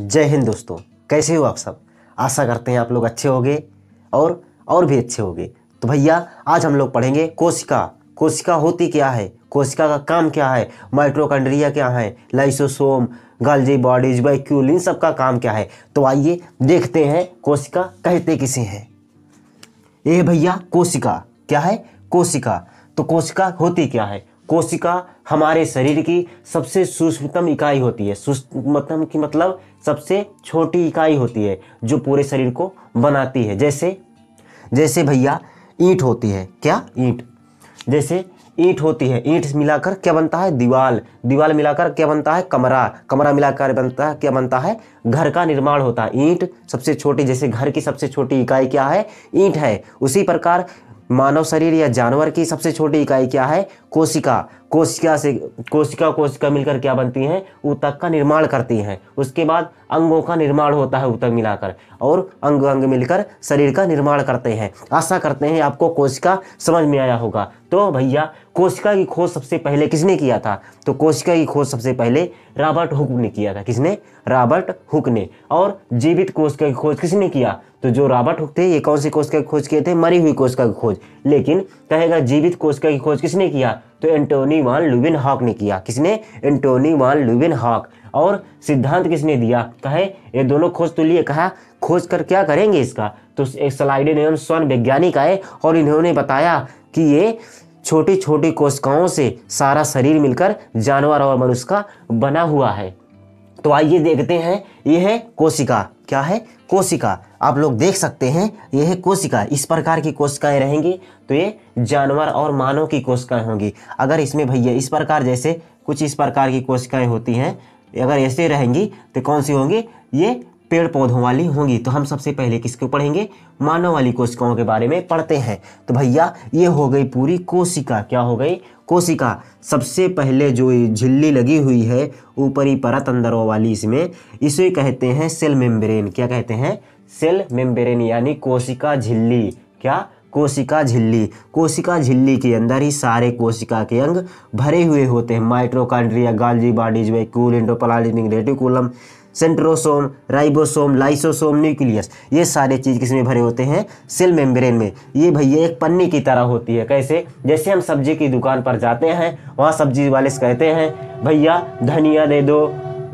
जय हिंद दोस्तों, कैसे हो आप सब। आशा करते हैं आप लोग अच्छे होंगे और भी अच्छे होंगे। तो भैया आज हम लोग पढ़ेंगे कोशिका। कोशिका होती क्या है, कोशिका का काम क्या है, माइटोकॉन्ड्रिया क्या है, लाइसोसोम, गोल्गी बॉडीज, वैक्यूल, इन सब का काम क्या है। तो आइए देखते हैं कोशिका कहते किसे हैं। ये भैया कोशिका क्या है, कोशिका। तो कोशिका होती क्या है। कोशिका हमारे शरीर की सबसे सूक्ष्मतम इकाई होती है। सूक्ष्मतम की मतलब सबसे छोटी इकाई होती है जो पूरे शरीर को बनाती है। जैसे भैया ईंट होती है, क्या ईंट, जैसे ईंट होती है, ईंट मिलाकर क्या बनता है, दीवाल, दीवाल मिलाकर क्या बनता है, कमरा, कमरा मिलाकर बनता है क्या बनता है, घर का निर्माण होता है। ईंट सबसे छोटी, जैसे घर की सबसे छोटी इकाई क्या है, ईंट है। उसी प्रकार मानव शरीर या जानवर की सबसे छोटी इकाई क्या है, कोशिका। कोशिका मिलकर क्या बनती हैं, ऊतक का निर्माण करती हैं। उसके बाद अंगों का निर्माण होता है ऊतक मिलाकर, और अंग मिलकर शरीर का निर्माण करते हैं। आशा करते हैं आपको कोशिका समझ में आया होगा। तो भैया कोशिका की खोज सबसे पहले किसने किया था, तो कोशिका की खोज सबसे पहले रॉबर्ट हुक ने किया था। किसने, रॉबर्ट हुक ने। और जीवित कोशिका की खोज किसने किया, तो जो रॉबर्ट हुक थे ये कौन सी कोशिका की खोज किए थे, मरी हुई कोशिका की खोज। लेकिन कहेगा जीवित कोशिका की खोज किसने किया, तो एंटोनी वान ल्यूवेनहॉक ने किया। किसने, एंटोनी वान ल्यूवेनहॉक। और सिद्धांत किसने दिया, कहे ये दोनों खोज तो लिए, कहा खोज कर क्या करेंगे इसका, तो एक स्लाइडेन एवं स्वर्ण वैज्ञानिक आए और इन्होंने बताया कि ये छोटी छोटी कोशिकाओं से सारा शरीर मिलकर जानवर और मनुष्य का बना हुआ है। तो आइए देखते हैं, ये है कोशिका। क्या है, कोशिका। आप लोग देख सकते हैं ये है कोशिका। इस प्रकार की कोशिकाएं रहेंगी तो ये जानवर और मानव की कोशिकाएं होंगी। अगर इसमें भैया इस प्रकार, जैसे कुछ इस प्रकार की कोशिकाएं होती हैं, अगर ऐसे रहेंगी तो कौन सी होंगी, ये पेड़ पौधों वाली होंगी। तो हम सबसे पहले किसको पढ़ेंगे, मानव वाली कोशिकाओं के बारे में पढ़ते हैं। तो भैया ये हो गई पूरी कोशिका। क्या हो गई, कोशिका। सबसे पहले जो झिल्ली लगी हुई है ऊपरी परत अंदर वाली, इसमें इसे कहते हैं सेल मेम्ब्रेन। क्या कहते हैं, सेल मेम्ब्रेन, यानी कोशिका झिल्ली। क्या, कोशिका झिल्ली। कोशिका झिल्ली के अंदर ही सारे कोशिका के अंग भरे हुए होते हैं। Mitochondria, Golgi bodies, vacuole, endoplasmic reticulum, centrosome, ribosome, lysosome, nucleus, ये सारे चीज़ किसमें भरे होते हैं, सेल मेम्ब्रेन में। ये भैया एक पन्नी की तरह होती है। कैसे, जैसे हम सब्जी की दुकान पर जाते हैं, वहाँ सब्जी वाले से कहते हैं भैया धनिया दे दो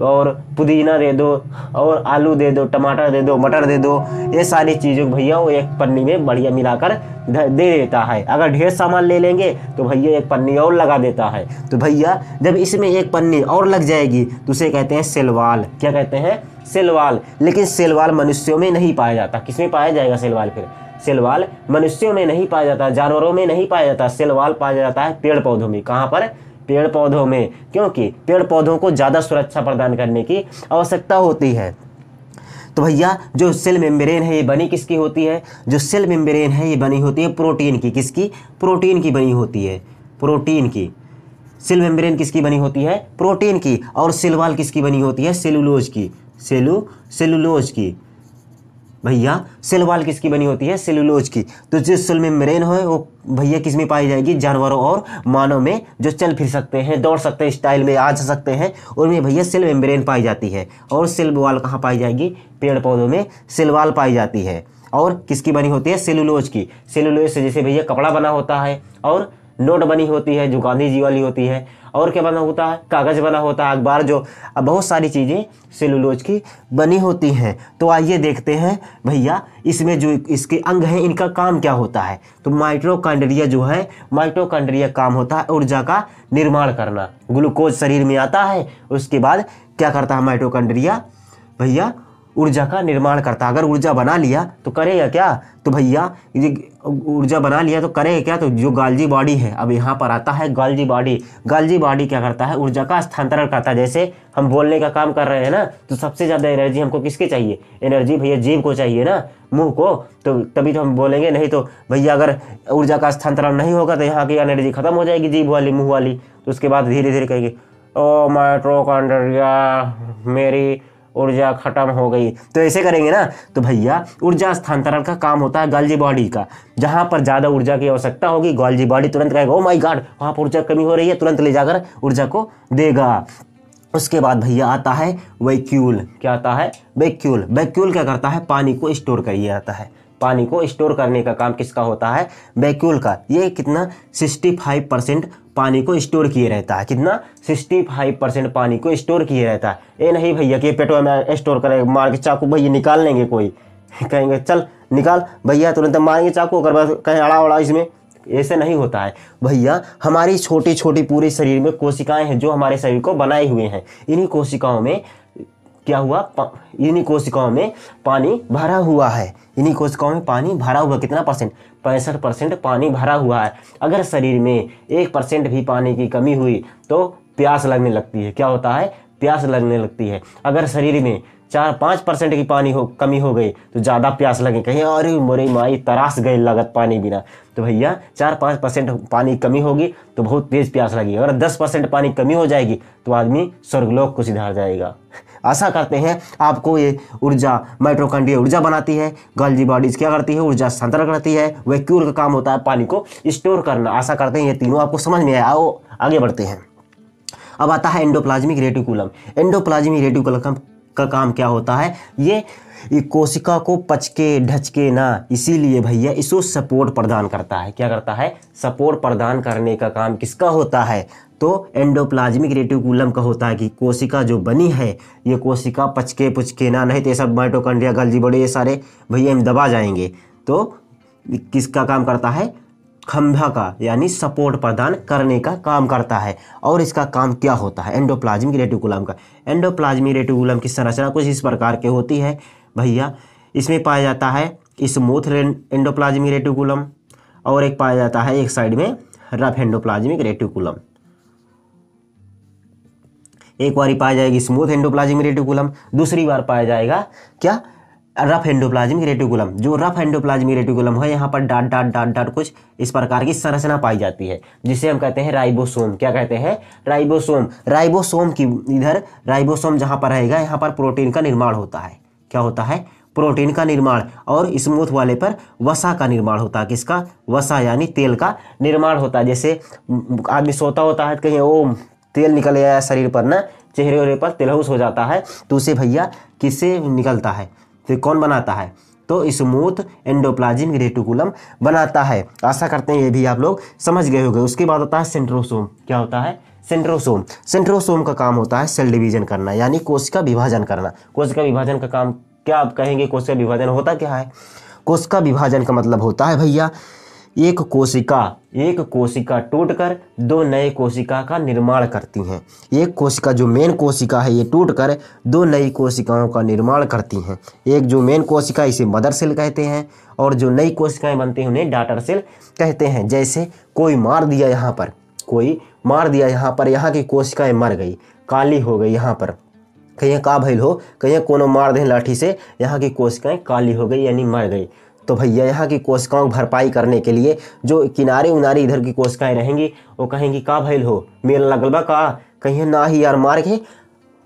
और पुदीना दे दो और आलू दे दो, टमाटर दे दो, मटर दे दो, ये सारी चीज़ों भैया वो एक पन्नी में बढ़िया मिलाकर दे देता है। अगर ढेर सामान ले लेंगे तो भैया एक पन्नी और लगा देता है। तो भैया जब इसमें एक पन्नी और लग जाएगी तो उसे कहते हैं सेलवाल। क्या कहते हैं, सेलवाल। लेकिन सेलवाल मनुष्यों में नहीं पाया जाता। किसमें पाया जाएगा सेलवाल, फिर सेलवाल मनुष्यों में नहीं पाया जाता, जानवरों में नहीं पाया जाता। सेलवाल पाया जाता है पेड़ पौधों में। कहाँ पर, पेड़ पौधों में, क्योंकि पेड़ पौधों को ज़्यादा सुरक्षा प्रदान करने की आवश्यकता होती है। तो भैया जो सेल मेम्ब्रेन है ये बनी किसकी होती है, जो सेल मेम्ब्रेन है ये बनी होती है प्रोटीन की। किसकी, प्रोटीन की बनी होती है, प्रोटीन की। सेल मेम्ब्रेन किसकी बनी होती है, प्रोटीन की। और सेल वॉल किसकी बनी होती है, सेलुलोज की। सेलुलोज की। भैया सेल वॉल किसकी बनी होती है, सेलुलोज की। तो जो सेल मेम्ब्रेन है वो भैया किस में पाई जाएगी, जानवरों और मानव में, जो चल फिर सकते हैं, दौड़ सकते हैं, स्टाइल में आ सकते हैं, उनमें भैया सेल मेम्ब्रेन पाई जाती है। और सेल वॉल कहाँ पाई जाएगी, पेड़ पौधों में सेल वॉल पाई जाती है। और किसकी बनी होती है, सेलुलोज की। सेलुलोज से जैसे भैया कपड़ा बना होता है, और नोट बनी होती है जो गांधी जी वाली होती है, और क्या बना होता है, कागज़ बना होता है, अखबार, जो बहुत सारी चीज़ें सेलुलोज की बनी होती हैं। तो आइए देखते हैं भैया इसमें जो इसके अंग हैं इनका काम क्या होता है। तो माइटोकॉन्ड्रिया जो है, माइटोकॉन्ड्रिया काम होता है ऊर्जा का निर्माण करना। ग्लूकोज शरीर में आता है, उसके बाद क्या करता है माइटोकॉन्ड्रिया, भैया ऊर्जा का निर्माण करता है। अगर ऊर्जा बना लिया तो करेगा क्या, तो भैया ये ऊर्जा बना लिया तो करेगा क्या, तो जो गोल्गी बॉडी है, अब यहाँ पर आता है गोल्गी बॉडी। गोल्गी बॉडी क्या करता है, ऊर्जा का स्थानांतरण करता है। जैसे हम बोलने का काम कर रहे हैं ना, तो सबसे ज़्यादा एनर्जी हमको किसके चाहिए, एनर्जी भैया जीभ को चाहिए ना, मुंह को, तो तभी तो हम बोलेंगे। नहीं तो भैया अगर ऊर्जा का स्थानांतरण नहीं होगा तो यहाँ की एनर्जी खत्म हो जाएगी, जीभ वाली, मुँह वाली। तो उसके बाद धीरे धीरे कहेंगे ओ माइटोकॉन्ड्रिया मेरी ऊर्जा खत्म हो गई, तो ऐसे करेंगे ना। तो भैया ऊर्जा स्थानांतरण का काम होता है गोल्गी बॉडी का। जहां पर ज़्यादा ऊर्जा की आवश्यकता होगी, गोल्गी बॉडी तुरंत कहेगा ओ माय गॉड वहाँ पर ऊर्जा कमी हो रही है, तुरंत ले जाकर ऊर्जा को देगा। उसके बाद भैया आता है वैक्यूल। क्या आता है? वैक्यूल। वैक्यूल क्या करता है? पानी को स्टोर करिए आता है। पानी को स्टोर करने का काम किसका होता है? वैक्यूल का। ये कितना 65% पानी को स्टोर किए रहता है। कितना? 65% पानी को स्टोर किए रहता है। ये नहीं भैया कि पेटवा में स्टोर करे, मार के चाकू भैया निकाल लेंगे, कोई कहेंगे चल निकाल भैया, तुरंत मारेंगे चाकू अगर बस कहीं अड़ा उड़ा इसमें। ऐसे नहीं होता है भैया। हमारी छोटी छोटी पूरे शरीर में कोशिकाएं हैं जो हमारे शरीर को बनाए हुए हैं। इन्हीं कोशिकाओं में क्या हुआ? इन्हीं कोशिकाओं में पानी भरा हुआ है। इन्हीं कोशिकाओं में पानी भरा हुआ कितना परसेंट? 65% पानी भरा हुआ है। अगर शरीर में 1% भी पानी की कमी हुई तो प्यास लगने लगती है। क्या होता है? प्यास लगने लगती है। अगर शरीर में 4-5% की कमी हो गई तो ज़्यादा प्यास लगे, कहीं अरे मोरे माई तरास गए लगत पानी बिना। तो भैया 4-5% पानी कमी होगी तो बहुत तेज़ प्यास लगेगी। अगर 10% पानी कमी हो जाएगी तो आदमी स्वर्गलोक को सिधार जाएगा। आशा करते हैं आपको ये ऊर्जा, माइटोकॉन्ड्रिया ऊर्जा बनाती है, गोल्जी बॉडीज क्या करती है? ऊर्जा संतरण करती है। वैक्यूल का काम होता है पानी को स्टोर करना। आशा करते हैं ये तीनों आपको समझ में आया। आओ आगे बढ़ते हैं। अब आता है एंडोप्लाज्मिक रेटिकुलम। एंडोप्लाज्मिक रेटिकुलम का काम क्या होता है? ये कोशिका को पचके ढचके ना, इसीलिए भैया इसको सपोर्ट प्रदान करता है। क्या करता है? सपोर्ट प्रदान करने का काम किसका होता है? तो एंडोप्लाज्मिक रेटिकुलम का होता है कि कोशिका जो बनी है ये कोशिका पचके पुचके ना, नहीं तो ये सब माइटोकॉन्ड्रिया, गोल्जी बॉडी ये सारे भैया हम दबा जाएंगे। तो किसका काम करता है? खंभा का, यानी सपोर्ट प्रदान करने का काम करता है। और इसका काम क्या होता है एंडोप्लाज्मिक रेटिकुलम का? एंडोप्लाज्मिक रेटिकुलम की संरचना कुछ इस प्रकार के होती है भैया। इसमें पाया जाता है स्मूथ एंडोप्लाज्मिक रेटिकुलम, और एक पाया जाता है एक साइड में रफ एंडोप्लाज्मिक रेटिकुलम। एक बार पाया जाएगी स्मूथ एंडोप्लाज्मिक रेटिकुलम, दूसरी बार पाया जाएगा क्या? Rough endoplasmic reticulum. जो रफ एंडोप्लाज्मिक रेटिकुलम है यहाँ पर डाट डाट डाट डाट कुछ इस प्रकार की संरचना पाई जाती है जिसे हम कहते हैं राइबोसोम। क्या कहते हैं? राइबोसोम। राइबोसोम की इधर राइबोसोम जहाँ पर रहेगा यहाँ पर प्रोटीन का निर्माण होता है। क्या होता है? प्रोटीन का निर्माण। और स्मूथ वाले पर वसा का निर्माण होता है। किसका? वसा, यानी तेल का निर्माण होता है। जैसे आदमी सोता होता है कहीं ओ तेल निकल आया शरीर पर ना, चेहरे वहरे पर तिलहुस हो जाता है, तो उसे भैया किससे निकलता है? तो कौन बनाता है? तो स्मूथ एंडोप्लाज्मिक रेटिकुलम बनाता है। आशा करते हैं ये भी आप लोग समझ गए होंगे। उसके बाद होता है सेंट्रोसोम। क्या होता है? सेंट्रोसोम। सेंट्रोसोम का काम होता है सेल डिवीजन करना, यानी कोशिका विभाजन करना। कोशिका विभाजन का काम क्या आप कहेंगे? कोशिका विभाजन होता क्या है? कोशिका विभाजन का मतलब होता है भैया एक कोशिका टूटकर दो नए कोशिका का निर्माण करती हैं। एक कोशिका जो मेन कोशिका है ये टूटकर दो नई कोशिकाओं का निर्माण करती हैं। एक जो मेन कोशिका इसे मदर सेल कहते हैं, और जो नई कोशिकाएं बनती हैं उन्हें डॉटर सेल कहते हैं। जैसे कोई मार दिया यहाँ पर, यहाँ की कोशिकाएं मर गई, काली हो गई। यहाँ पर कहीं का भइल हो, कहीं कोनो मार दें लाठी से, यहाँ की कोशिकाएं काली हो गई यानी मर गई। तो भैया यहाँ की कोशिकाओं की भरपाई करने के लिए जो किनारे उनारे इधर की कोशिकाएं रहेंगी वो कहेंगी का भइल हो, मेल लगल बा का, कहीं ना ही यार मार के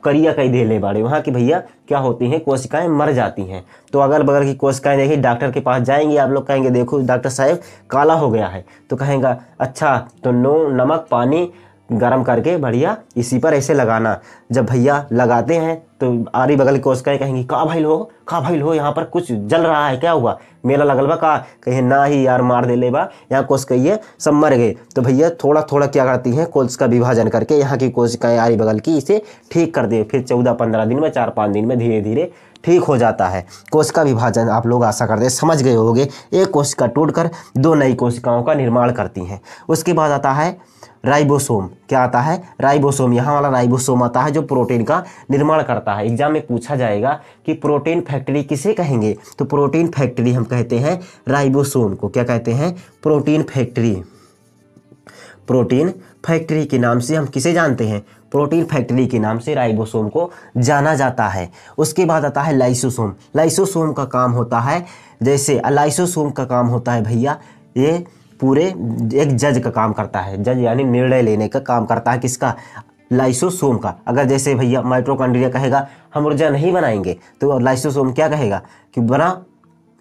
करिया कहीं दे ले बाड़े। वहाँ की भैया क्या होती हैं? कोशिकाएं मर जाती हैं। तो अगल बगल की कोशिकाएं देखिए, डॉक्टर के पास जाएंगे आप लोग, कहेंगे देखो डॉक्टर साहब काला हो गया है, तो कहेंगे अच्छा तो नमक पानी गरम करके बढ़िया इसी पर ऐसे लगाना। जब भैया लगाते हैं तो आरी बगल की कोशिकाएं कहेंगी का भाई हो यहाँ पर कुछ जल रहा है, क्या हुआ, मेला लगल बा का, कहीं ना ही यार मार दे ले बा, यहाँ कोशिकाएं सब मर गए। तो भैया थोड़ा थोड़ा क्या करती हैं? कोशिका विभाजन करके यहाँ की कोशिकाएं आरी बगल की इसे ठीक कर दे। फिर 14-15 दिन में, 4-5 दिन में धीरे धीरे ठीक हो जाता है। कोशिका विभाजन आप लोग आशा करते हैं समझ गए होंगे। एक कोशिका टूटकर दो नई कोशिकाओं का निर्माण करती हैं। उसके बाद आता है राइबोसोम। क्या आता है? राइबोसोम। यहाँ वाला राइबोसोम आता है जो प्रोटीन का निर्माण करता है। एग्जाम में पूछा जाएगा कि प्रोटीन फैक्ट्री किसे कहेंगे? तो प्रोटीन फैक्ट्री हम कहते हैं राइबोसोम को। क्या कहते हैं? Protein factory. प्रोटीन फैक्ट्री के नाम से हम किसे जानते हैं? प्रोटीन फैक्ट्री के नाम से राइबोसोम को जाना जाता है। उसके बाद आता है लाइसोसोम। लाइसोसोम का काम होता है, जैसे लाइसोसोम का काम होता है भैया ये पूरे एक जज का काम करता है। जज यानी निर्णय लेने का काम करता है। किसका? लाइसोसोम का। अगर जैसे भैया माइटोकॉन्ड्रिया कहेगा हम ऊर्जा नहीं बनाएंगे, तो लाइसोसोम क्या कहेगा कि बना।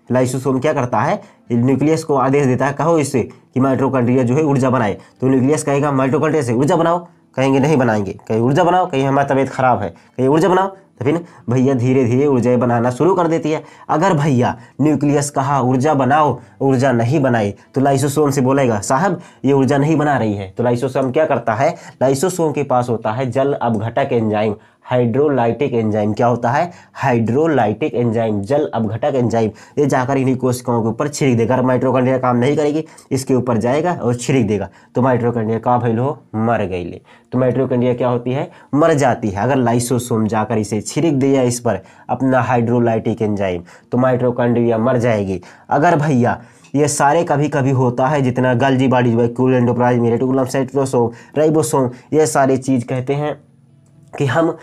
लाइसोसोम क्या करता है? न्यूक्लियस को आदेश देता है, कहो इससे कि माइटोकॉन्ड्रिया जो है ऊर्जा बनाए, तो न्यूक्लियस कहेगा माइटोकॉन्ड्रिया से ऊर्जा बनाओ, कहेंगे नहीं बनाएंगे, कहीं ऊर्जा बनाओ, कहीं हमारी तबीयत खराब है, कहीं ऊर्जा बनाओ, तो फिर भैया धीरे धीरे ऊर्जा बनाना शुरू कर देती है। अगर भैया न्यूक्लियस कहा ऊर्जा बनाओ, ऊर्जा नहीं बनाई, तो लाइसोसोम से बोलेगा साहब ये ऊर्जा नहीं बना रही है। तो लाइसोसोम क्या करता है, लाइसोसोम के पास होता है जल अपघटक एंजाइम, हाइड्रोलाइटिक एंजाइम। क्या होता है, हाइड्रोलाइटिक एंजाइम, जल अपघटक एंजाइम। ये जाकर इन्हीं कोशिकाओं के ऊपर छिड़क देगा। अगर माइटोकॉन्ड्रिया काम नहीं करेगी, इसके ऊपर जाएगा और छिड़क देगा, तो माइटोकॉन्ड्रिया का भइल हो, मर गई ले। तो माइटोकॉन्ड्रिया क्या होती है, मर जाती है। अगर लाइसोसोम जाकर इसे छिड़क दिया इस पर अपना हाइड्रोलाइटिक एंजाइम, तो माइटोकॉन्ड्रिया मर जाएगी। अगर भैया ये सारे कभी कभी होता है, जितना Golgi body, vacuole, endoplasm, reticulum, cytosome, ribosome, ये सारी चीज़ कहते हैं कि हम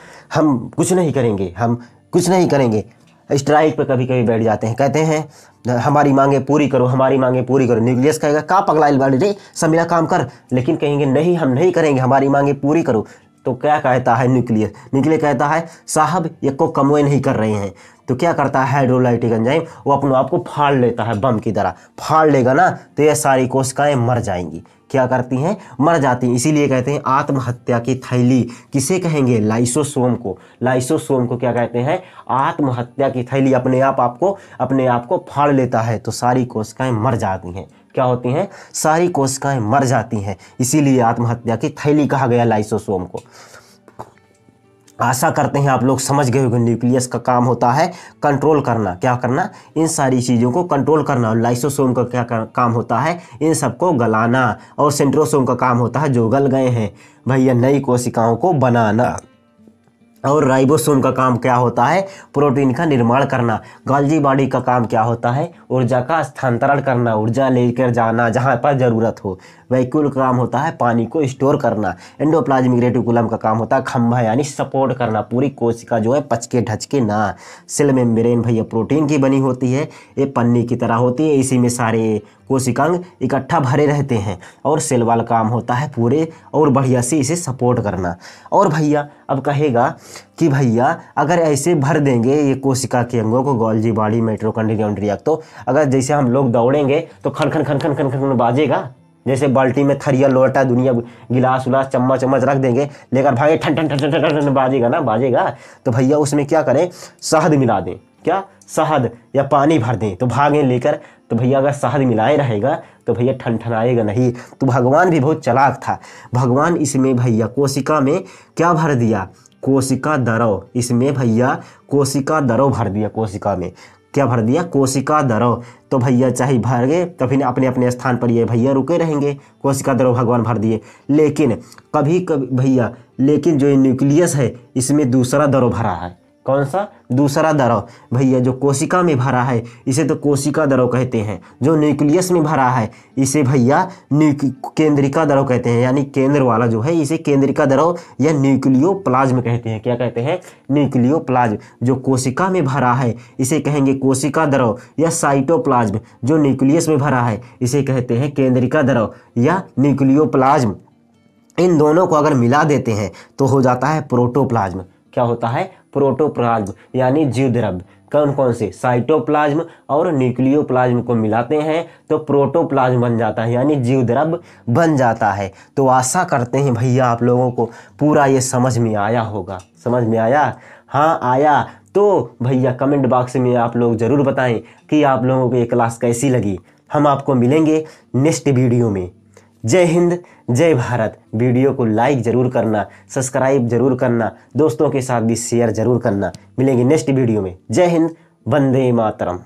कुछ नहीं करेंगे, हम कुछ नहीं करेंगे। स्ट्राइक पे कभी कभी बैठ जाते हैं, कहते हैं हमारी मांगे पूरी करो, हमारी मांगे पूरी करो। न्यूक्लियस कहेगा का पगलाइल बाड़ी रे, सब मेरा काम कर, लेकिन कहेंगे नहीं हम नहीं करेंगे, हमारी मांगे पूरी करो। तो क्या कहता है न्यूक्लियस, न्यूक्लियस कहता है साहब ये को कमोए नहीं कर रहे हैं। तो क्या करता है हाइड्रोलाइटिक एंजाइम, वो अपने आप को फाड़ लेता है, बम की तरह फाड़ लेगा ना, तो ये सारी कोशिकाएं मर जाएंगी। क्या करती हैं, मर जाती हैं। इसीलिए कहते हैं आत्महत्या की थैली। किसे कहेंगे, लाइसोसोम को। लाइसोसोम को क्या कहते हैं, आत्महत्या की थैली। अपने आप को फाड़ लेता है, तो सारी कोशिकाएं मर जाती हैं। क्या होती हैं, सारी कोशिकाएं मर जाती हैं। इसीलिए आत्महत्या की थैली कहा गया लाइसोसोम को। आशा करते हैं आप लोग समझ गए होंगे। न्यूक्लियस का काम होता है कंट्रोल करना, क्या करना, इन सारी चीज़ों को कंट्रोल करना। और लाइसोसोम का क्या काम होता है, इन सबको गलाना। और सेंट्रोसोम का काम होता है जो गल गए हैं भैया नई कोशिकाओं को बनाना। और राइबोसोम का काम क्या होता है, प्रोटीन का निर्माण करना। गोल्जी बॉडी का काम क्या होता है, ऊर्जा का स्थानांतरण करना, ऊर्जा लेकर जाना जहाँ पर ज़रूरत हो। वैक्यूल का काम होता है पानी को स्टोर करना। एंडोप्लाज्मिक रेटिकुलम का काम होता है खंभा यानी सपोर्ट करना, पूरी कोशिका जो है पचके ढचके ना। सेल मेम्ब्रेन भैया प्रोटीन की बनी होती है, ये पन्नी की तरह होती है, इसी में सारे कोशिकांग इकट्ठा भरे रहते हैं। और सेल वाला काम होता है पूरे और बढ़िया से इसे सपोर्ट करना। और भैया अब कहेगा कि भैया अगर ऐसे भर देंगे ये कोशिका के अंगों को, गोल्जी बॉडी, माइटोकॉन्ड्रिया, तो अगर जैसे हम लोग दौड़ेंगे तो खन खन खन खन खन खन बाजेगा। जैसे बाल्टी में थरिया लोटा दुनिया गिलास उलास चम्मच चम्मच रख देंगे, लेकर भागे ठन ठन ठन ठन ठन ठन बाजेगा ना, बाजेगा। तो भैया उसमें क्या करें, शहद मिला दें। क्या, शहद या पानी भर दें, तो भागें लेकर। तो भैया अगर शहद मिलाए रहेगा तो भैया ठनठनाएगा नहीं। तो भगवान भी बहुत चालाक था। भगवान इसमें भैया कोशिका में क्या भर दिया, कोशिका द्रव। इसमें भैया कोशिका द्रव भर दिया। कोशिका में क्या भर दिया, कोशिका द्रव। तो भैया चाहे भर गए तो फिर अपने अपने स्थान पर ये भैया रुके रहेंगे। कोशिका द्रव भगवान भर दिए। लेकिन कभी कभी भैया, लेकिन जो न्यूक्लियस है इसमें दूसरा द्रव भरा है। कौन सा, दूसरा द्रव भैया जो कोशिका में भरा है इसे तो कोशिका द्रव कहते हैं। जो न्यूक्लियस में भरा है इसे भैया केंद्रिका द्रव कहते हैं। यानी केंद्र वाला जो है इसे केंद्रिका द्रव या न्यूक्लियोप्लाज्म कहते हैं। क्या कहते हैं, न्यूक्लियोप्लाज्म। जो कोशिका में भरा है इसे कहेंगे कोशिका द्रव या साइटोप्लाज्म। जो न्यूक्लियस में भरा है इसे कहते हैं केंद्रिका द्रव या न्यूक्लियोप्लाज्म। इन दोनों को अगर मिला देते हैं तो हो जाता है प्रोटोप्लाज्म। क्या होता है, प्रोटोप्लाज्म यानी जीव द्रव्य। कौन कौन से, साइटोप्लाज्म और न्यूक्लियोप्लाज्म को मिलाते हैं तो प्रोटोप्लाज्म बन जाता है, यानी जीव द्रव्य बन जाता है। तो आशा करते हैं भैया आप लोगों को पूरा ये समझ में आया होगा। समझ में आया, हाँ आया तो भैया कमेंट बॉक्स में आप लोग ज़रूर बताएं कि आप लोगों को ये क्लास कैसी लगी। हम आपको मिलेंगे नेक्स्ट वीडियो में। जय हिंद, जय भारत। वीडियो को लाइक ज़रूर करना, सब्सक्राइब ज़रूर करना, दोस्तों के साथ भी शेयर ज़रूर करना। मिलेंगे नेक्स्ट वीडियो में। जय हिंद, वंदे मातरम।